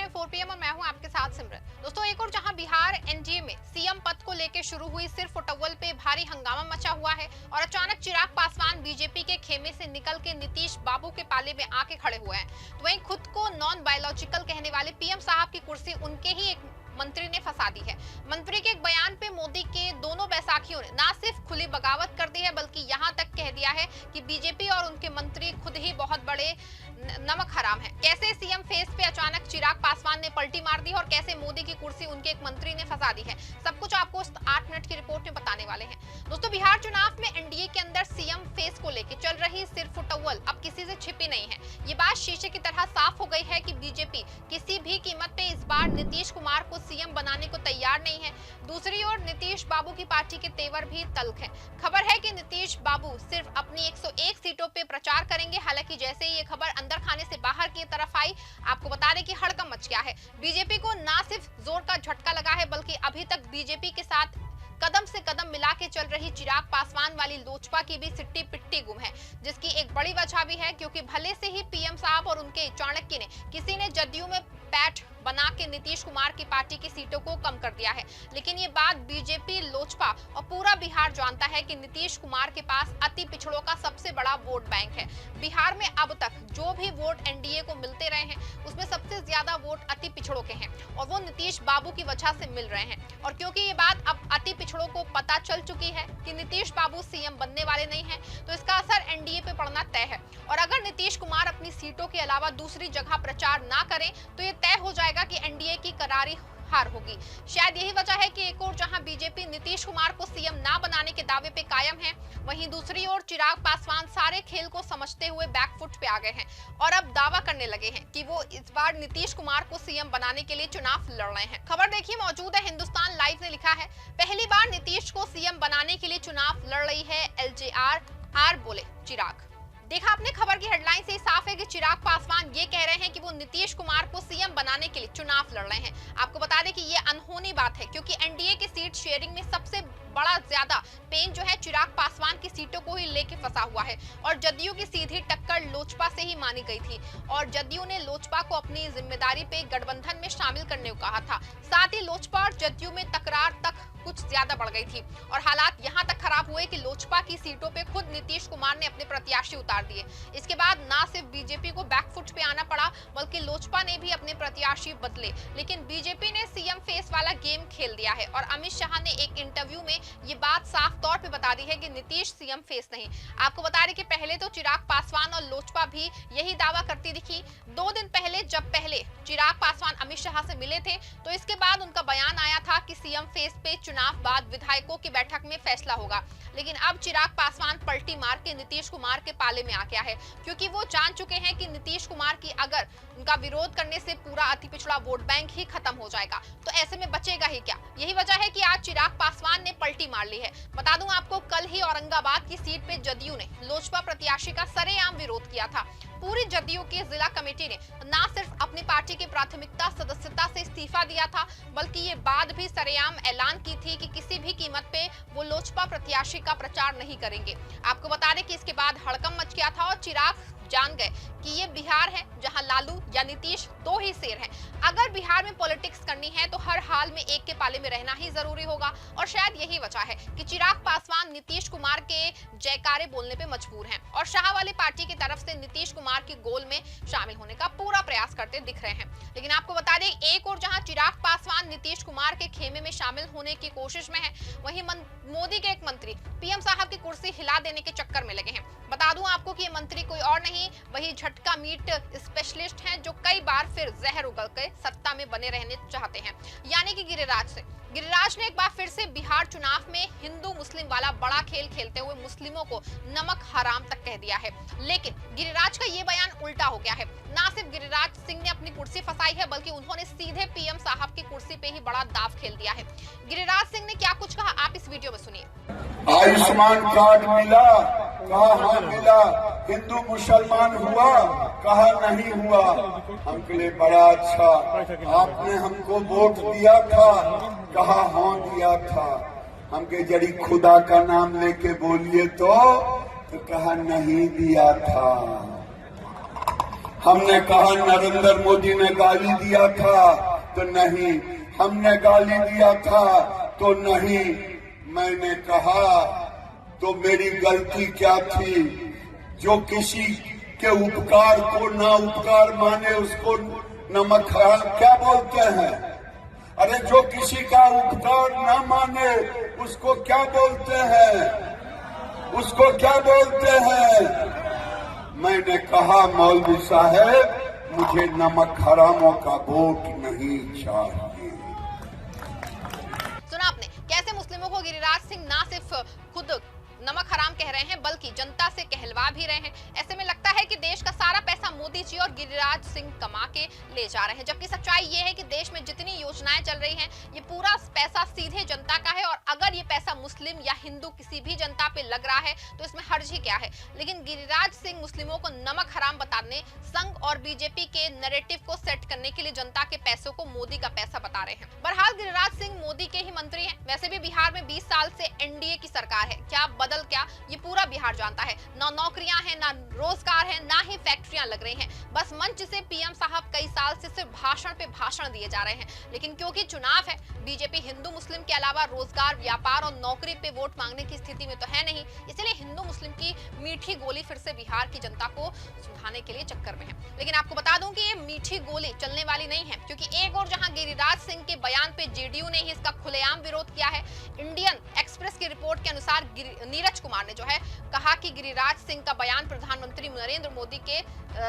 रहे हैं 4 PM और मैं हूं आपके साथ सिमरन। दोस्तों, एक और जहां बिहार एनडीए में सीएम पद को लेकर शुरू हुई सिर्फ फुटबॉल पे भारी हंगामा मचा हुआ है और अचानक चिराग पासवान बीजेपी के खेमे से निकल के नीतीश बाबू के पाले में आके खड़े हुए हैं। तो वहीं खुद को नॉन बायोलॉजिकल कहने वाले पीएम साहब की कुर्सी उनके ही एक मंत्री ने फंसा दी है। मंत्री के एक बयान पे मोदी के दोनों बैसाखियों ने ना सिर्फ खुली बगावत कर दी है बल्कि यहां तक कह दिया है कि बीजेपी और उनके मंत्री खुद ही बहुत बड़े नमक हराम है। कैसे सीएम फेस पे अचानक चिराग पासवान ने पलटी मार दी और कैसे मोदी की कुर्सी उनके एक मंत्री ने फंसा दी है, सब कुछ आपको 8 मिनट की रिपोर्ट में बताने वाले हैं। दोस्तों, बिहार चुनाव में एनडीए के अंदर सीएम फेस को लेकर चल रही सिर्फ फुटबॉल अब किसी से छिपी नहीं है। ये बात शीशे की तरह साफ हो गई है कि बीजेपी किसी भी कीमत पे इस बार नीतीश कुमार को सीएम बनाने को तैयार नहीं है। दूसरी ओर नीतीश बाबू की पार्टी के तेवर भी तल्ख है। खबर है कि नीतीश बाबू सिर्फ अपनी 101 सीटों पे प्रचार करेंगे। हालांकि जैसे ही ये खबर अंदर खाने से बाहर की तरफ आई, आपको बता दें कि हड़कंप मच गया है। बीजेपी को ना सिर्फ जोर का झटका लगा है बल्कि अभी तक बीजेपी के साथ कदम से कदम मिला के चल रही चिराग पासवान वाली लोजपा की भी सिट्टी पिट्टी गुम है, जिसकी एक बड़ी वजह भी है क्योंकि भले से ही पीएम साहब और उनके चाणक्य ने किसी ने जदयू में पैठ बना के नीतीश कुमार की पार्टी की सीटों को कम कर दिया है, लेकिन ये बात बीजेपी, लोजपा और पूरा बिहार जानता है कि नीतीश कुमार के पास अति पिछड़ों का सबसे बड़ा वोट बैंक है। बिहार में अब तक जो भी वोट एनडीए को मिलते रहे हैं उसमें सबसे ज्यादा वोट अति पिछड़ों के हैं और वो नीतीश बाबू की वजह से मिल रहे हैं। और क्योंकि ये बात अब अति पिछड़ों को पता चल चुकी है कि नीतीश बाबू सीएम बनने वाले नहीं है, तो इसका असर एनडीए पे पड़ना तय है। और अगर नीतीश कुमार अपनी सीटों के अलावा दूसरी जगह प्रचार ना करें तो ये तय हो जाएगा कि एनडीए की करारी हार होगी। शायद यही वजह है कि एक और जहां बीजेपी नीतीश कुमार को सीएम ना बनाने के दावे पे कायम है, वहीं दूसरी ओर चिराग पासवान सारे खेल को समझते हुए बैकफुट पे आ गए हैं और अब दावा करने लगे हैं कि वो इस बार नीतीश कुमार को सीएम बनाने के लिए चुनाव लड़ रहे हैं। खबर देखिए, मौजूद है हिंदुस्तान लाइव ने लिखा है, पहली बार नीतीश को सीएम बनाने के लिए चुनाव लड़ रही है एलजेआर, बोले चिराग। देखा आपने, खबर की हेडलाइन से ही साफ है कि चिराग पासवान ये कह रहे हैं कि वो नीतीश कुमार को सीएम बनाने के लिए चुनाव लड़ रहे हैं। आपको बता दें कि ये अनहोनी बात है क्योंकि एनडीए की सीट शेयरिंग में सबसे बड़ा ज्यादा पेन जो है चिराग पासवान की सीटों को ही लेके फंसा हुआ है और जदयू की सीधी टक्कर लोजपा से ही मानी गई थी और जदयू ने लोजपा को अपनी जिम्मेदारी पे गठबंधन में शामिल करने को कहा था। साथ ही लोजपा और जदयू में तकरार तक कुछ ज्यादा बढ़ गई थी और हालात यहां तक खराब हुए कि लोजपा की सीटों पे खुद नीतीश कुमार ने अपने प्रत्याशी उतार दिए। इसके बाद ना सिर्फ बीजेपी को बैकफुट पे आना पड़ा बल्कि लोजपा ने भी अपने प्रत्याशी बदले, लेकिन बीजेपी ने सीएम फेस वाला गेम खेल दिया है और अमित शाह ने एक इंटरव्यू में ये बात साफ तौर पे बता दी है कि नीतीश सीएम फेस नहीं। आपको बता दें कि पहले तो चिराग पासवान और लोजपा भी यही दावा करती दिखी। 2 दिन पहले जब चिराग पासवान अमित शाह से मिले थे तो इसके बाद उनका बयान आया था कि सीएम फेस पे चुनाव बाद विधायकों की बैठक में फैसला होगा, लेकिन अब चिराग पासवान पलटी मार के नीतीश कुमार के पाले में आ गया है क्योंकि वो जान चुके हैं कि नीतीश कुमार की अगर उनका विरोध करने से पूरा अति पिछड़ा वोट बैंक ही खत्म हो जाएगा, तो ऐसे में बचेगा ही क्या। यही वजह है कि आज चिराग पासवान ने पलटी मार ली है। बता दूं आपको, कल ही औरंगाबाद की सीट पे जदयू ने लोजपा प्रत्याशी का सरेआम विरोध किया था। पूरी जदयू की जिला कमेटी ने ना सिर्फ अपनी पार्टी की प्राथमिकता सदस्यता से इस्तीफा दिया था बल्कि ये बात भी सरेआम ऐलान की थी कि किसी भी कीमत पे वो लोजपा प्रत्याशी का प्रचार नहीं करेंगे। आपको बता दें कि इसके बाद हड़कंप मच गया था और चिराग जान गए कि ये बिहार है जहां लालू या नीतीश 2 ही शेर हैं। अगर बिहार में पॉलिटिक्स करनी है तो हर हाल में एक के पाले में रहना ही जरूरी होगा और शायद यही वजह है कि चिराग पासवान नीतीश कुमार के जयकारे बोलने पे मजबूर हैं और शाह वाली पार्टी की तरफ से नीतीश कुमार के गोल में शामिल होने का पूरा प्रयास करते दिख रहे हैं। लेकिन आपको बता दें, एक और जहां चिराग पासवान नीतीश कुमार के खेमे में शामिल होने की कोशिश में है, वहीं मोदी के एक मंत्री पीएम साहब की कुर्सी हिला देने के चक्कर में लगे हैं। बता दूं आपको कि ये मंत्री कोई और नहीं, वही झटका मीट स्पेशलिस्ट हैं जो कई बार फिर जहर उगल के सत्ता में बने रहने चाहते हैं, यानी कि गिरिराज से। गिरिराज ने एक बार फिर से बिहार चुनाव में हिंदू मुस्लिम वाला बड़ा खेल खेलते हुए मुस्लिमों को नमक हराम तक कह दिया है, लेकिन गिरिराज का ये बयान उल्टा हो गया है। ना सिर्फ गिरिराज सिंह ने अपनी कुर्सी फंसाई है बल्कि उन्होंने सीधे पीएम साहब की कुर्सी पे ही बड़ा दाव खेल दिया है। गिरिराज सिंह ने क्या कुछ कहा, आप इस वीडियो में सुनिए। आयुष्मान कार्ड मिला, कहा हाँ मिला, हिंदू मुसलमान हुआ, कहा नहीं हुआ। हमके लिए बड़ा अच्छा, आपने हमको वोट दिया था, कहा हाँ दिया था। हमके जड़ी खुदा का नाम लेके बोलिए तो कहा नहीं दिया था। हमने कहा नरेंद्र मोदी ने गाली दिया था तो नहीं, हमने गाली दिया था तो नहीं, मैंने कहा तो मेरी गलती क्या थी? जो किसी के उपकार को ना उपकार माने उसको नमक हराम क्या बोलते हैं? अरे जो किसी का उपकार ना माने उसको क्या बोलते हैं? उसको क्या बोलते हैं? मैंने कहा मौलवी साहब मुझे नमक हरामों का वोट नहीं चाहिए। सुना आपने कैसे मुस्लिमों को गिरिराज सिंह ना सिर्फ खुद नमक हराम कह रहे हैं बल्कि जनता से कहलवा भी रहे हैं। ऐसे में लगता है कि देश का सारा पैसा मोदी जी और गिरिराज सिंह कमा के ले जा रहे हैं, जबकि सच्चाई ये है कि देश में जितनी योजनाएं चल रही हैं ये पूरा पैसा सीधे जनता का है। और अगर ये पैसा मुस्लिम या हिंदू किसी भी जनता पे लग रहा है तो इसमें हर्ज ही क्या है। लेकिन गिरिराज सिंह मुस्लिमों को नमक हराम बताने, संघ और बीजेपी के नैरेटिव को सेट करने के लिए जनता के पैसों को मोदी का पैसा बता रहे हैं। बहरहाल गिरिराज सिंह मोदी के ही मंत्री हैं। वैसे भी बिहार में 20 साल से एनडीए की सरकार है, क्या क्या ये पूरा बिहार जानता है। ना नौकरियां हैं, ना रोजगार है, ना ही फैक्ट्रियां लग रही हैं। बस मंच से पीएम साहब कई साल से सिर्फ भाषण पे भाषण दिए जा रहे हैं। लेकिन क्योंकि चुनाव है, बीजेपी हिंदू मुस्लिम के अलावा रोजगार, व्यापार और नौकरी पे वोट मांगने की स्थिति में तो है नहीं, इसलिए हिंदू मुस्लिम की मीठी गोली फिर से बिहार की जनता को सुधारने के लिए चक्कर में है। लेकिन आपको बता दूं कि ये मीठी गोली चलने वाली नहीं है, क्योंकि एक और जहां गिरिराज सिंह के बयान पे जेडीयू ने ही इसका खुलेआम विरोध किया है। इंडियन एक्सप्रेस की रिपोर्ट के अनुसार नीरज कुमार ने जो है कहा कि गिरिराज सिंह का बयान प्रधानमंत्री नरेंद्र मोदी के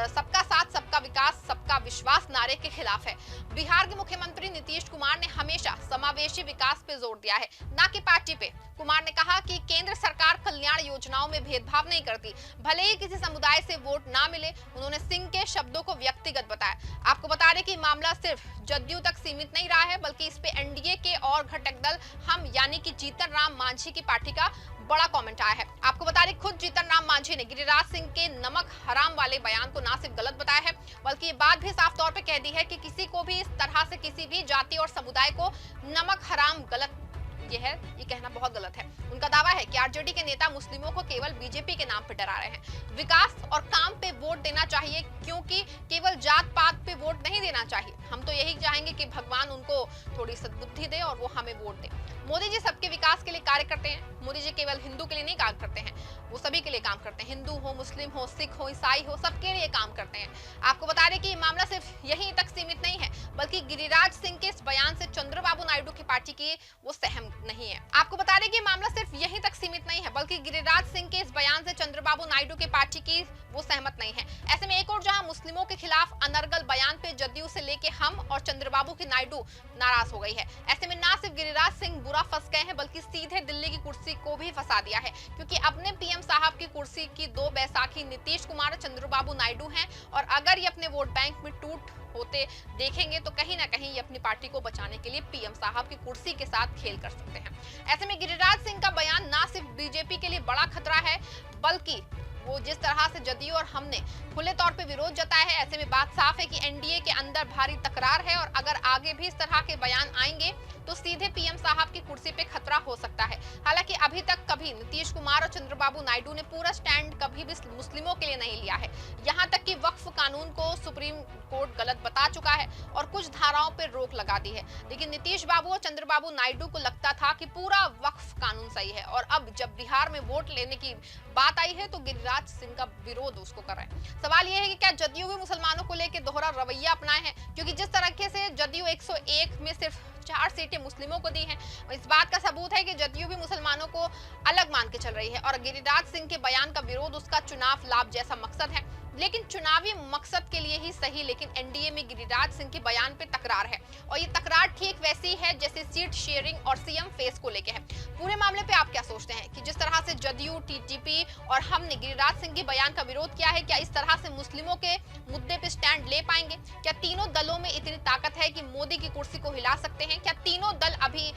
सबका साथ सबका विकास सबका विश्वास नारे के खिलाफ है। बिहार के मुख्यमंत्री नीतीश कुमार ने हमेशा समावेशी विकास पे जोर दिया है, ना कि पार्टी पे। कुमार ने कहा कि केंद्र सरकार कल्याण योजनाओं में भेदभाव नहीं करती, भले ही किसी समुदाय से वोट ना मिले। उन्होंने सिंह के शब्दों को व्यक्तिगत बताया। आपको बता दें कि मामला सिर्फ जदयू तक सीमित नहीं रहा है, बल्कि इस पे एनडीए के और घटक दल हम यानी कि जीतन राम मांझी की पार्टी का बड़ा कमेंट आया है। आपको बता दें खुद जीतन राम मांझी ने गिरिराज सिंह के नमक हराम वाले बयान को ना सिर्फ गलत बताया है, बल्कि ये बात भी साफ तौर पे कह दी है कि किसी को भी इस तरह से किसी भी जाति और समुदाय को नमक हराम गलत ये कहना बहुत गलत है। उनका दावा है कि आरजेडी के नेता मुस्लिमों को केवल बीजेपी के नाम पे डरा रहे हैं। विकास और काम पे वोट देना चाहिए, क्योंकि केवल जात पात पे वोट नहीं देना चाहिए। हम तो यही चाहेंगे कि भगवान उनको थोड़ी सद्बुद्धि दे और वो हमें वोट दे। मोदी जी सबके विकास के लिए कार्य करते हैं। मोदी जी केवल हिंदू के लिए नहीं काम करते हैं, वो सभी के लिए काम करते हैं। हिंदू हो, मुस्लिम हो, सिख हो, ईसाई हो, सबके लिए काम करते हैं। आपको बता दें कि ये मामला सिर्फ यहीं तक सीमित नहीं है, बल्कि गिरिराज सिंह के इस बयान से चंद्रबाबू नायडू की पार्टी की वो सहम नहीं है। आपको बता दें कि मामला सिर्फ यहीं तक सीमित नहीं है, बल्कि गिरिराज सिंह के इस बयान से चंद्रबाबू नायडू की पार्टी की वो सहमत नहीं है। ऐसे में एक और जहां मुस्लिमों के खिलाफ अनर्गल बयान पे जदयू से लेके हम और चंद्रबाबू की नायडू नाराज हो गई है। ऐसे में ना सिर्फ गिरिराज सिंह बुरा फंस गए हैं, बल्कि सीधे दिल्ली की कुर्सी को भी फंसा दिया है, क्योंकि अपने पीएम साहब की कुर्सी की दो बैसाखी नीतीश कुमार और चंद्रबाबू नायडू हैं। और अगर ये अपने वोट बैंक में टूट होते देखेंगे तो कहीं ना कहीं ये अपनी पार्टी को बचाने के लिए पीएम साहब की कुर्सी के साथ खेल कर सकते हैं। ऐसे में गिरिराज सिंह का बयान ना सिर्फ बीजेपी के लिए बड़ा खतरा है, बल्कि वो जिस तरह से जदयू और हमने खुले तौर पे विरोध जताया है, ऐसे में बात साफ है कि एनडीए के अंदर भारी तकरार है। और अगर आगे भी इस तरह के बयान आएंगे तो सीधे पीएम साहब की कुर्सी पे खतरा हो सकता है। हालांकि अभी तक कभी नीतीश कुमार और चंद्रबाबू नायडू ने पूरा स्टैंड कभी भी मुस्लिमों के लिए नहीं लिया है। यहाँ तक कि वक्फ कानून को सुप्रीम कोर्ट गलत बता चुका है और कुछ धाराओं पर रोक लगा दी है। लेकिन नीतीश बाबू और चंद्रबाबू नायडू को लगता था कि पूरा वक्फ कानून सही है, और अब जब बिहार में वोट लेने की बात आई है तो गिरिराज सिंह का विरोध उसको कर रहे हैं। सवाल यह है कि क्या जदयू भी मुसलमानों को लेकर दोहरा रवैया अपनाए हैं, क्योंकि जिस तरीके से जदयू 101 में सिर्फ 4 सीटें मुस्लिमों को दी हैं, इस बात का सबूत है कि जदयू भी मुसलमानों को अलग मान के चल रही है। और गिरिराज सिंह के बयान का विरोध उसका चुनाव लाभ जैसा मकसद है, लेकिन चुनावी मकसद के लिए ही सही। लेकिन एनडीए में गिरिराज सिंह के बयान पे तकरार है, और ये तकरार ठीक वैसी है जैसे सीट शेयरिंग और सीएम फेस को लेके है। पूरे मामले पे आप क्या सोचते हैं कि जिस तरह से जदयू, टीडीपी और हमने गिरिराज सिंह के बयान का विरोध किया है, क्या इस तरह से मुस्लिमों के मुद्दे पे स्टैंड ले पाएंगे? क्या तीनों दलों में इतनी ताकत है कि मोदी की कुर्सी को हिला सकते हैं? क्या तीनों दल अभी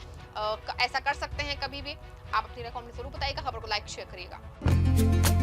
ऐसा कर सकते हैं कभी भी? आप अपनी राय कमेंट जरूर बताइएगा, खबर को लाइक शेयर करिएगा।